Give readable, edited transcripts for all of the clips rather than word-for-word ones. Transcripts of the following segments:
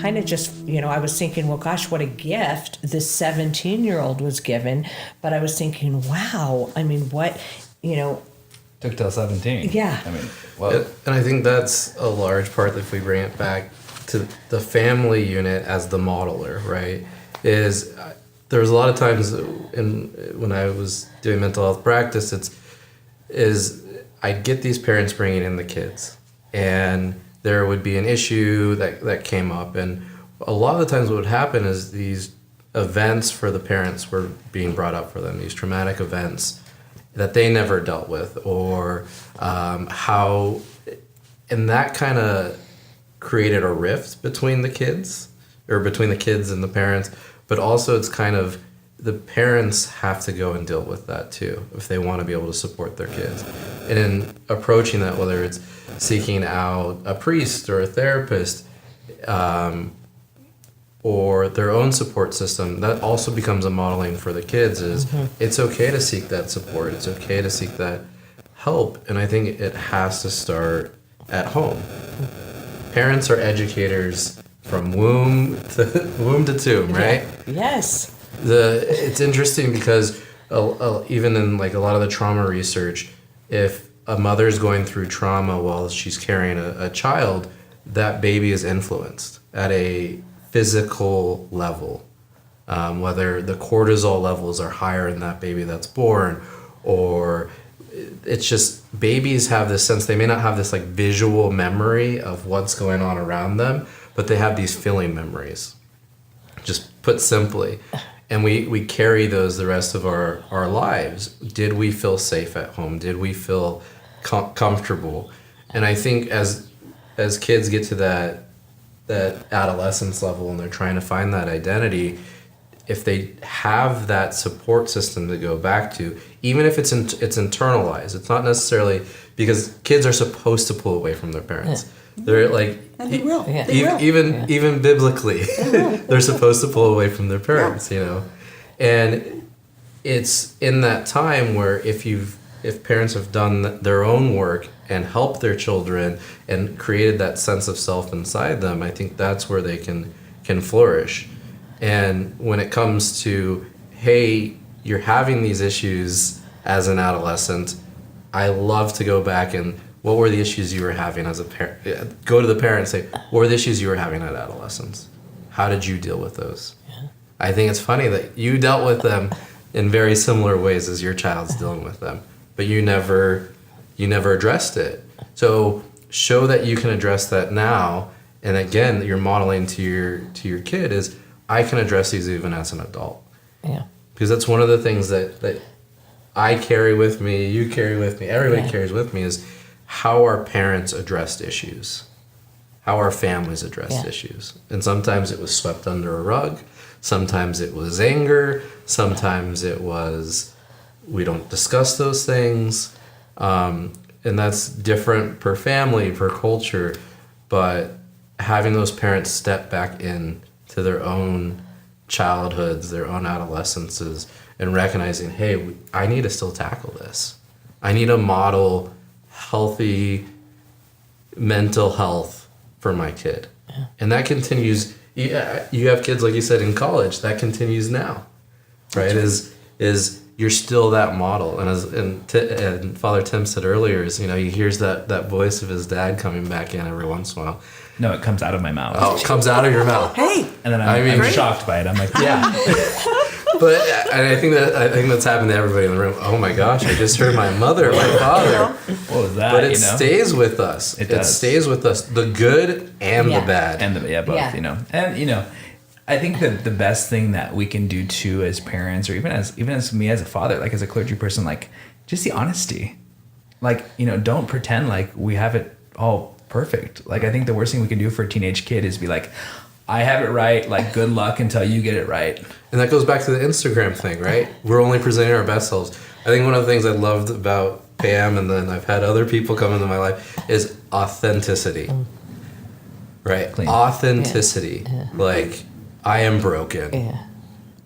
kind of just, I was thinking, well, gosh, what a gift this 17-year-old was given. But I was thinking, wow, I mean, what, Took till 17. Yeah. I mean, well. And I think that's a large part, if we bring it back to the family unit as the modeler, right? Is there's a lot of times when I was doing mental health practice, I'd get these parents bringing in the kids, and there would be an issue that came up, and a lot of the times what would happen is these events for the parents were being brought up for them, these traumatic events that they never dealt with, or how, and that kind of created a rift between the kids, or between the kids and the parents, but also it's kind of, the parents have to go and deal with that too if they want to be able to support their kids. And in approaching that, whether it's seeking out a priest or a therapist, or their own support system, that also becomes a modeling for the kids, is it's okay to seek that support, it's okay to seek that help, and I think it has to start at home. Parents are educators from womb to tomb, right? Yes. It's interesting because even in like a lot of the trauma research, if a mother's going through trauma while she's carrying a child, that baby is influenced at a physical level, whether the cortisol levels are higher in that baby that's born, or it's just babies have this sense, they may not have this like visual memory of what's going on around them, but they have these feeling memories, just put simply. And we carry those the rest of our lives. Did we feel safe at home? Did we feel comfortable? And I think as kids get to that adolescence level and they're trying to find that identity, if they have that support system to go back to, even if it's internalized, it's not necessarily, because kids are supposed to pull away from their parents. Yeah. They're like, and they will. Yeah. They will. Even biblically, they're supposed to pull away from their parents, And it's in that time where if parents have done their own work and helped their children and created that sense of self inside them, I think that's where they can flourish. And when it comes to, hey, you're having these issues as an adolescent, I love to go back and, what were the issues you were having as a parent? Go to the parent and say, what were the issues you were having at adolescence? How did you deal with those? Yeah. I think it's funny that you dealt with them in very similar ways as your child's dealing with them, but you never addressed it. So show that you can address that now, and again, you're modeling to your kid is, I can address these even as an adult. Yeah. Because that's one of the things that I carry with me, you carry with me, everybody carries with me, is how our parents addressed issues, how our families addressed issues. And sometimes it was swept under a rug, sometimes it was anger, sometimes it was, we don't discuss those things. And that's different per family, per culture, but having those parents step back in to their own childhoods, their own adolescences, and recognizing, hey, I need to still tackle this. I need to model healthy mental health for my kid. Yeah. And that continues. You have kids, like you said, in college. That continues now, right? Is you're still that model. And and Father Tim said earlier, is he hears that voice of his dad coming back in every once in a while. No, it comes out of my mouth. Oh, it comes out of your mouth. Hey. And then I'm shocked by it. I'm like, yeah. But and I think that's happened to everybody in the room. Oh my gosh, I just heard my mother, my father. What was that? But it stays with us. It stays with us. The good and the bad. And both, And I think that the best thing that we can do too as parents, or even as me as a father, like as a clergy person, like just the honesty. Like, don't pretend like we have it all perfect. Like, I think the worst thing we can do for a teenage kid is be like, I have it right, like, good luck until you get it right. And that goes back to the Instagram thing, right? We're only presenting our best selves. I think one of the things I loved about Pam, and then I've had other people come into my life, is authenticity. Right? Clean. Authenticity. Yeah. Like, I am broken. Yeah.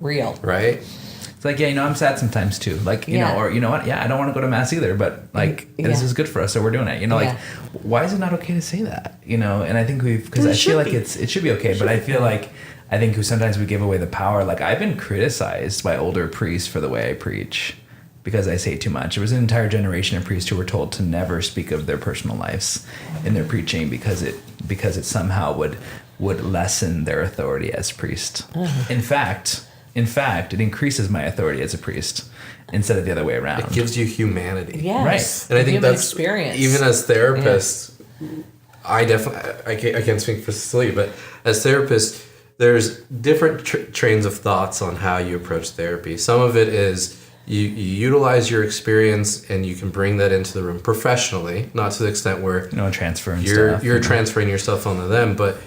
Real. right? It's like, yeah, I'm sad sometimes too. Like, you Yeah. know, or you know what? Yeah, I don't want to go to mass either, but like, this Yeah. is good for us, so we're doing it. You know, like, Yeah. why is it not okay to say that? You know, and I think because It I feel should like be. it should be okay, but I feel like I think sometimes we give away the power. Like, I've been criticized by older priests for the way I preach because I say too much. There was an entire generation of priests who were told to never speak of their personal lives in their preaching because it somehow would lessen their authority as priest. In fact, it increases my authority as a priest instead of the other way around. It gives you humanity. Yes. Right. And I think Human that's experience. even as therapists, I definitely I can't speak for Cecilia, but as therapists, there's different trains of thoughts on how you approach therapy. Some of it is you utilize your experience and you can bring that into the room professionally, not to the extent where Transfer and you're stuff. you're transferring yourself onto them, but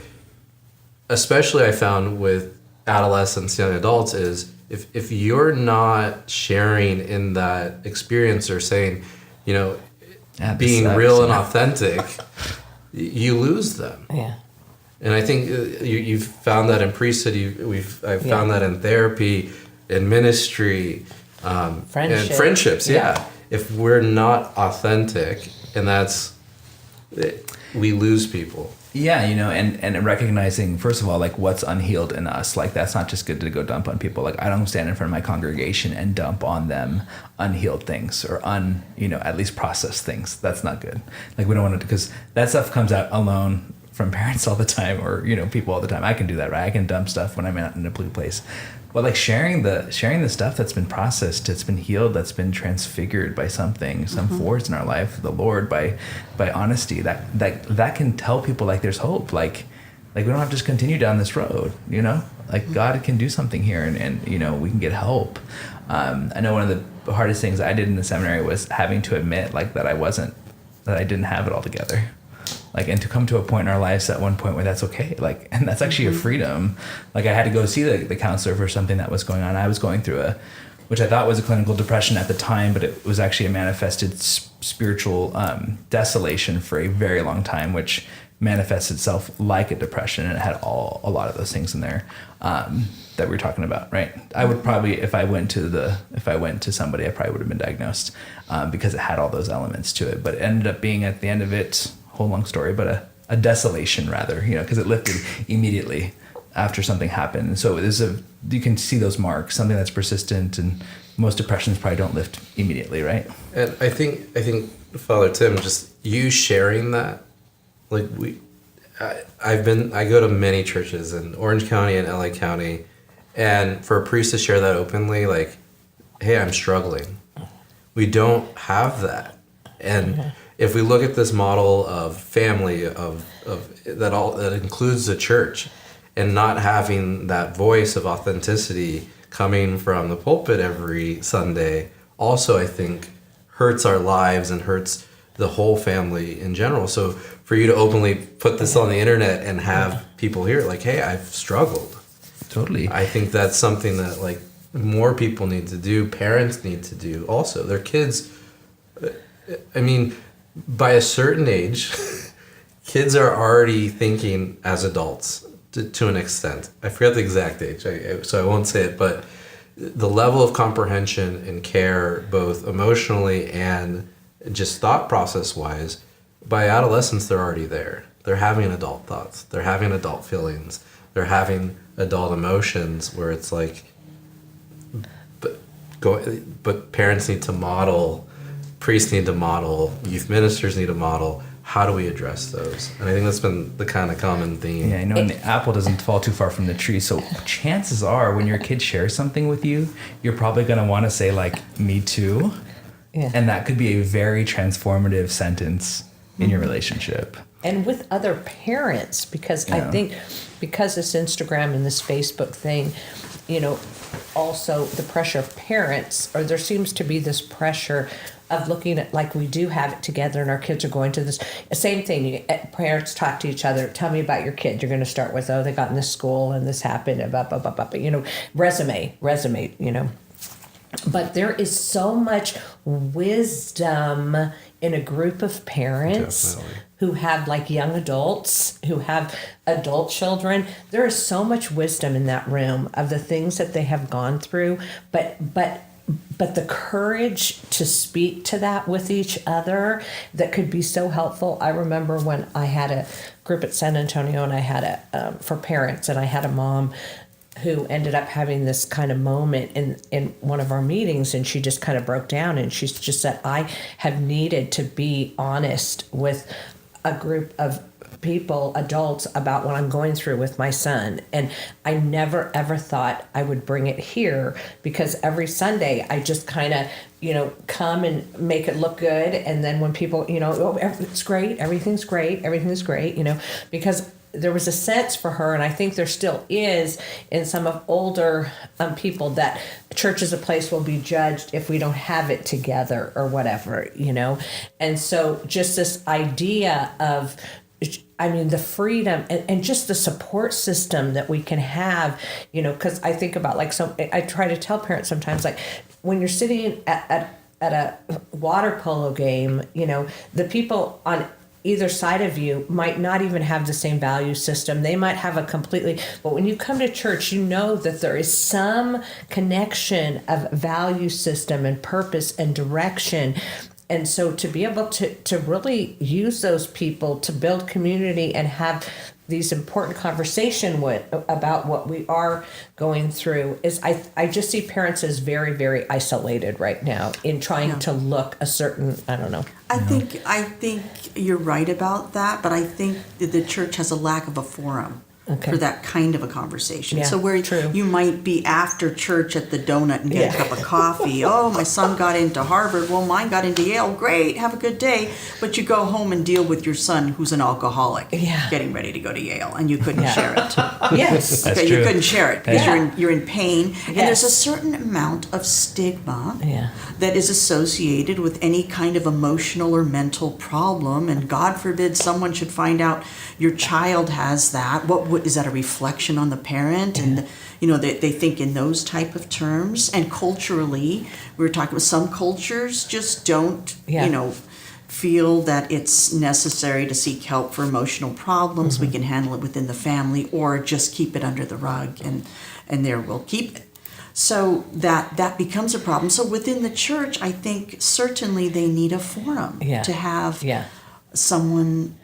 especially I found with adolescents, young adults, is if you're not sharing in that experience or saying, Yeah, this being sucks, real and yeah. authentic, you lose them. Yeah. And I think you've found that in priesthood. I've found that in therapy, in ministry, and friendships. Yeah. If we're not authentic, and we lose people. Yeah, and recognizing, first of all, like what's unhealed in us. Like, that's not just good to go dump on people. Like, I don't stand in front of my congregation and dump on them unhealed things or at least processed things. That's not good. Like, we don't want to, because that stuff comes out alone from parents all the time, or, people all the time. I can do that, right? I can dump stuff when I'm in a blue place. But like sharing the stuff that's been processed, it's been healed, that's been transfigured by some force in our life, the Lord, by honesty, that can tell people like there's hope, like we don't have to just continue down this road, like God can do something here, and we can get help. I know one of the hardest things I did in the seminary was having to admit like that I didn't have it all together. Like, and to come to a point in our lives at one point where that's okay. Like, and that's actually a freedom. Like, I had to go see the counselor for something that was going on. I was going through which I thought was a clinical depression at the time, but it was actually a manifested spiritual desolation for a very long time, which manifests itself like a depression. And it had a lot of those things in there that we were talking about, right? I would probably, if I went to somebody, I probably would have been diagnosed because it had all those elements to it. But it ended up being, at the end of it, whole long story, but a desolation rather, because it lifted immediately after something happened. And so you can see those marks, something that's persistent, and most depressions probably don't lift immediately, right? And I think Father Tim, just you sharing that, like I go to many churches in Orange County and LA County, and for a priest to share that openly, like, hey, I'm struggling. We don't have that. And if we look at this model of family, of that includes the church, and not having that voice of authenticity coming from the pulpit every Sunday, also I think hurts our lives and hurts the whole family in general. So for you to openly put this on the internet and have people hear it, like, hey, I've struggled. Totally. I think that's something that like more people need to do. Parents need to do also. Their kids, I mean, by a certain age, kids are already thinking as adults to an extent. I forget the exact age, so I won't say it, but the level of comprehension and care, both emotionally and just thought process wise, by adolescence, they're already there. They're having adult thoughts. They're having adult feelings. They're having adult emotions where it's like, but parents need to model, priests need to model, youth ministers need to model. How do we address those? And I think that's been the kind of common theme. Yeah, and the apple doesn't fall too far from the tree. So chances are when your kid shares something with you, you're probably going to want to say like, me too. Yeah. And that could be a very transformative sentence in your relationship. And with other parents, because I think because this Instagram and this Facebook thing, also the pressure of parents, or there seems to be this pressure of looking at like we do have it together and our kids are going to this same thing. Parents talk to each other. Tell me about your kid. You're going to start with, oh, they got in this school and this happened. Blah, blah, blah, blah. Resume. But there is so much wisdom in a group of parents Definitely. who have like young adults, who have adult children, there is so much wisdom in that room of the things that they have gone through, but the courage to speak to that with each other that could be so helpful. I remember when I had a group at San Antonio, and I had for parents, and I had a mom who ended up having this kind of moment in one of our meetings, and she just kind of broke down, and she just said, I have needed to be honest with a group of people, adults, about what I'm going through with my son. And I never ever thought I would bring it here, because every Sunday I just kind of, come and make it look good. And then when people, oh, it's great, everything's great, because there was a sense for her, and I think there still is in some of older people, that church is a place we'll be judged if we don't have it together or whatever, And so just this idea of, the freedom and just the support system that we can have, because I think about I try to tell parents sometimes, like, when you're sitting at a water polo game, the people on either side of you might not even have the same value system. They might have but when you come to church, you know that there is some connection of value system and purpose and direction. And so to be able to really use those people to build community and have these important conversation about what we are going through is, I just see parents as very, very isolated right now in trying to look a certain, I don't know. I think you're right about that, but I think that the church has a lack of a forum for that kind of a conversation. Yeah, so where true. you might be after church at the donut and get a cup of coffee. Oh, my son got into Harvard. Well, mine got into Yale. Great, have a good day. But you go home and deal with your son who's an alcoholic, getting ready to go to Yale, and you couldn't share it. Yes. Okay, you couldn't share it because you're in pain, and there's a Yes. certain amount of stigma Yeah. that is associated with any kind of emotional or mental problem, and God forbid someone should find out your child has that. What is that, a reflection on the parent? And they think in those type of terms. And culturally, we were talking about some cultures just don't feel that it's necessary to seek help for emotional problems. Mm-hmm. We can handle it within the family, or just keep it under the rug, and there we'll keep it. So that becomes a problem. So within the church, I think certainly they need a forum to have someone,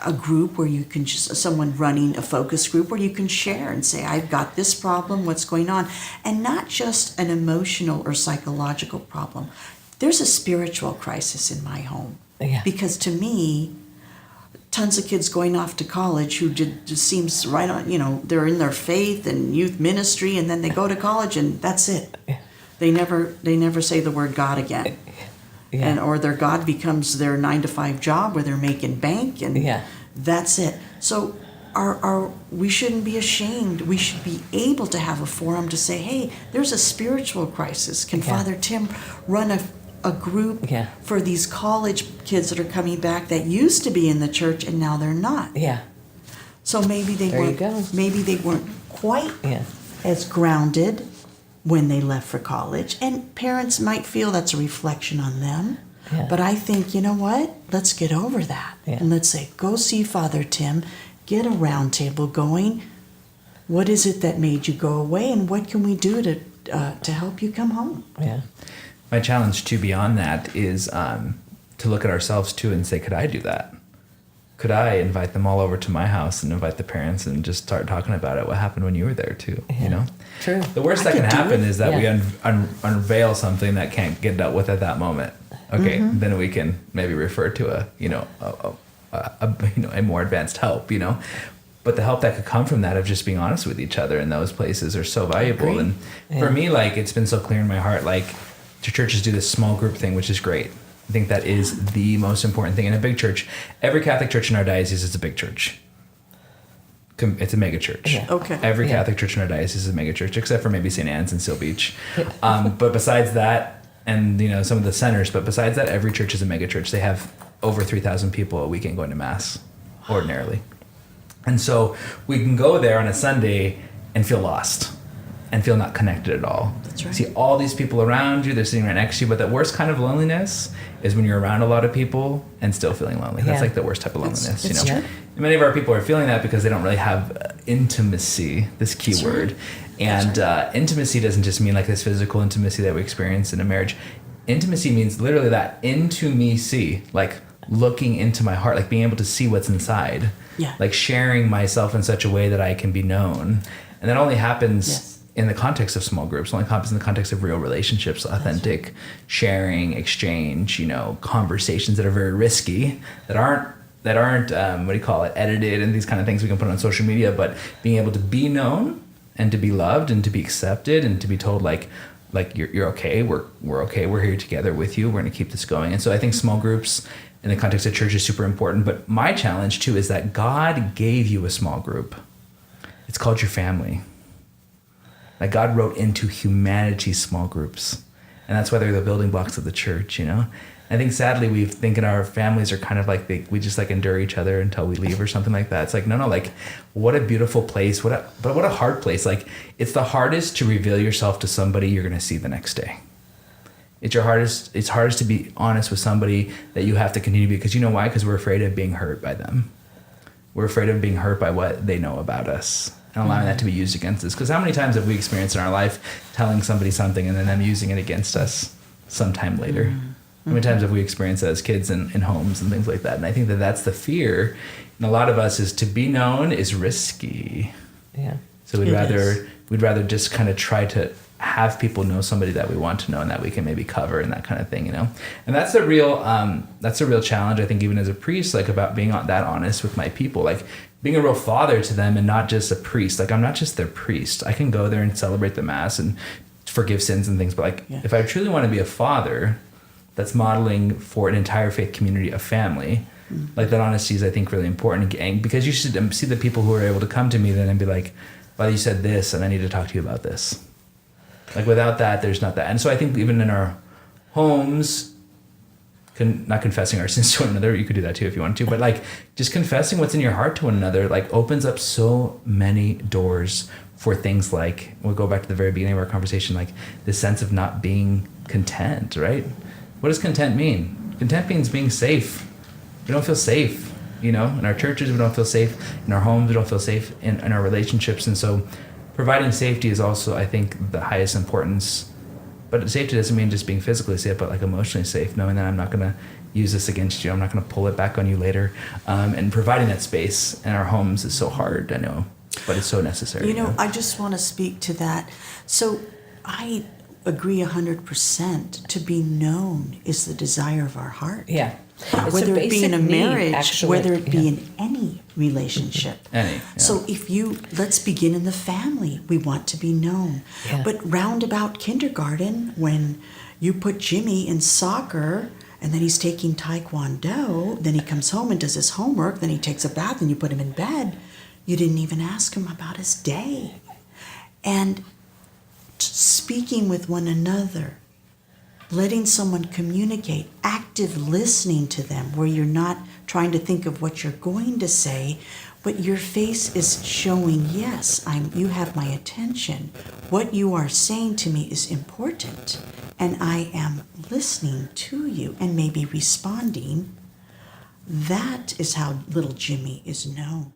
a group where you can someone running a focus group where you can share and say, I've got this problem, what's going on? And not just an emotional or psychological problem. There's a spiritual crisis in my home. Yeah. Because to me, tons of kids going off to college who just seems right on, they're in their faith and youth ministry, and then they go to college and that's it. Yeah. They never say the word God again. Yeah. Or their God becomes their 9-to-5 job where they're making bank, and that's it. So we shouldn't be ashamed. We should be able to have a forum to say, hey, there's a spiritual crisis. Can Father Tim run a group for these college kids that are coming back that used to be in the church and now they're not? Yeah. So maybe they weren't quite as grounded when they left for college, and parents might feel that's a reflection on them. Yeah. But I think, you know what? Let's get over that. Yeah. And let's say, go see Father Tim, get a round table going. What is it that made you go away, and what can we do to help you come home? Yeah. My challenge too beyond that is to look at ourselves too and say, could I do that? Could I invite them all over to my house and invite the parents and just start talking about it? What happened when you were there too? True. The worst that can happen is that we unveil something that can't get dealt with at that moment. Okay, then we can maybe refer to a more advanced help. But the help that could come from that of just being honest with each other in those places are so valuable. And for me, it's been so clear in my heart, churches do this small group thing, which is great. I think that is the most important thing in a big church. Every Catholic church in our diocese is a big church. It's a mega church. Yeah. Okay. Every Catholic church in our diocese is a mega church, except for maybe St. Anne's and Seal Beach. But besides that, and some of the centers, but besides that, every church is a mega church. They have over 3,000 people a weekend going to Mass, ordinarily. And so we can go there on a Sunday and feel lost and feel not connected at all. right. See all these people around you, they're sitting right next to you, but the worst kind of loneliness is when you're around a lot of people and still feeling lonely. That's Yeah. like the worst type of loneliness, It's you know. true. And many of our people are feeling that because they don't really have intimacy, this key That's word. right. And intimacy doesn't just mean like this physical intimacy that we experience in a marriage. Intimacy means literally that into me see, like looking into my heart, like being able to see what's inside, Yeah. like sharing myself in such a way that I can be known. And that only happens Yes. in the context of small groups, only happens in the context of real relationships, authentic sharing, exchange, you know, conversations that are very risky, that aren't what do you call it, edited and these kind of things we can put on social media, but being able to be known and to be loved and to be accepted and to be told like you're okay, we're okay, we're here together with you, we're going to keep this going. And so I think small groups in the context of church is super important. But my challenge too is that God gave you a small group. It's called your family. Like God wrote into humanity small groups. And that's why they're the building blocks of the church, you know? I think sadly we think our families are kind of like we just like endure each other until we leave or something like that. It's like, no, like what a beautiful place. But what a hard place. Like it's the hardest to reveal yourself to somebody you're going to see the next day. It's hardest to be honest with somebody that you have to continue to be, because you know why? Because we're afraid of being hurt by them. We're afraid of being hurt by what they know about us and allowing that to be used against us. Because how many times have we experienced in our life telling somebody something and then them using it against us sometime later? How many times have we experienced that as kids in homes and things like that? And I think that that's the fear in a lot of us, is to be known is risky. Yeah. So It is. we'd rather just kind of try to have people know somebody that we want to know and that we can maybe cover and that kind of thing, you know. And that's a real challenge, I think, even as a priest, like about being that honest with my people, like being a real father to them and not just a priest. Like I'm not just their priest. I can go there and celebrate the mass and forgive sins and things, but like if I truly want to be a father that's modeling for an entire faith community, a family, like that honesty is, I think, really important. And because you should see the people who are able to come to me then and be like, well, you said this and I need to talk to you about this. Like without that, there's not that. And so I think even in our homes, not confessing our sins to one another, you could do that too if you want to, but like just confessing what's in your heart to one another, like opens up so many doors for things like, we'll go back to the very beginning of our conversation, like this sense of not being content, right? What does content mean? Content means being safe. We don't feel safe, you know, in our churches, we don't feel safe. In our homes, we don't feel safe in our relationships. And so providing safety is also, I think, the highest importance. But safety doesn't mean just being physically safe, but like emotionally safe, knowing that I'm not going to use this against you. I'm not going to pull it back on you later. And providing that space in our homes is so hard, I know, but it's so necessary. You know, I just want to speak to that. So I agree 100%. To be known is the desire of our heart. Yeah. It's Whether a it be in a basic need, marriage, actually. whether it be Yeah. in any relationship. So So let's begin in the family. We want to be known. Yeah. But round about kindergarten, when you put Jimmy in soccer and then he's taking Taekwondo, then he comes home and does his homework, then he takes a bath and you put him in bed, you didn't even ask him about his day. And speaking with one another, letting someone communicate, active listening to them, where you're not trying to think of what you're going to say, but your face is showing, yes, you have my attention. What you are saying to me is important, and I am listening to you and maybe responding. That is how little Jimmy is known.